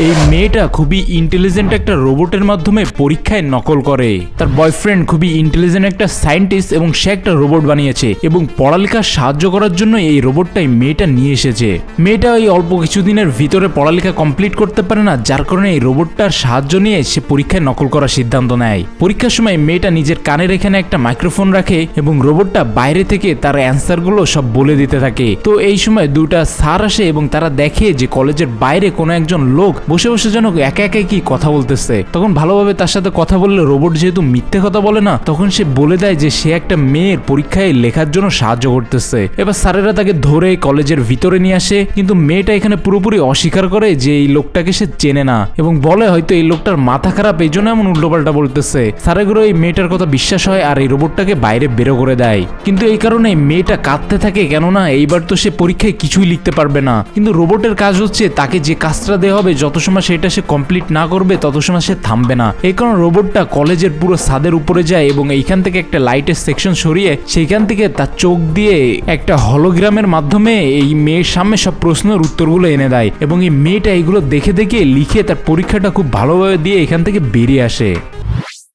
এই মেয়েটা খুবই ইন্টেলিজেন্ট একটা রোবটের মাধ্যমে পরীক্ষায় নকল করে। তার বয়ফ্রেন্ড খুবই ইন্টেলিজেন্ট একটা সায়েন্টিস্ট এবং সে একটা রোবট বানিয়েছে এবং পড়ালেখার সাহায্য করার জন্য এই রোবটটাই মেয়েটা নিয়ে এসেছে। মেয়েটা এই অল্প কিছুদিনের ভিতরে পড়ালেখা কমপ্লিট করতে পারে না, যার কারণে এই রোবটটার সাহায্য নিয়ে সে পরীক্ষায় নকল করার সিদ্ধান্ত নেয়। পরীক্ষার সময় মেয়েটা নিজের কানের এখানে একটা মাইক্রোফোন রাখে এবং রোবটটা বাইরে থেকে তার অ্যান্সারগুলো সব বলে দিতে থাকে। তো এই সময় দুটা স্যার আসে এবং তারা দেখে যে কলেজের বাইরে কোনো একজন লোক বসে বসে যেন একা একা কি কথা বলতেছে। তখন ভালোভাবে তার সাথে কথা বললে রোবট যেহেতু মিথ্যে কথা বলে না, তখন সে বলে দেয় যে সে একটা মেয়ের পরীক্ষায় লেখার জন্য সাহায্য করতেছে। এবার স্যারেরা তাকে ধরে কলেজের ভিতরে নিয়ে আসে, কিন্তু মেয়েটা এখানে পুরোপুরি অস্বীকার করে যে এই লোকটাকে সে চেনে না এবং বলে হয়তো এই লোকটার মাথা খারাপ, এই জন্য এমন উল্টোপাল্টা বলতেছে। স্যারেগুলো এই মেয়েটার কথা বিশ্বাস হয় আর এই রোবটটাকে বাইরে বেরো করে দেয়। কিন্তু এই কারণে মেয়েটা কাঁদতে থাকে, কেননা এইবার তো সে পরীক্ষায় কিছুই লিখতে পারবে না। কিন্তু রোবটের কাজ হচ্ছে তাকে যে কাজটা দেওয়া হবে যত সময় সেটা সে কমপ্লিট না করবে তত সময় সে থামবে না। এই কারণে রোবটটা কলেজের পুরো ছাদের উপরে যায় এবং এইখান থেকে একটা লাইটের সেকশন সরিয়ে সেইখান থেকে তার চোখ দিয়ে একটা হলোগ্রামের মাধ্যমে এই মেয়ের সামনে সব প্রশ্নের উত্তরগুলো এনে দেয় এবং এই মেয়েটা এগুলো দেখে দেখে লিখে তার পরীক্ষাটা খুব ভালোভাবে দিয়ে এখান থেকে বেরিয়ে আসে।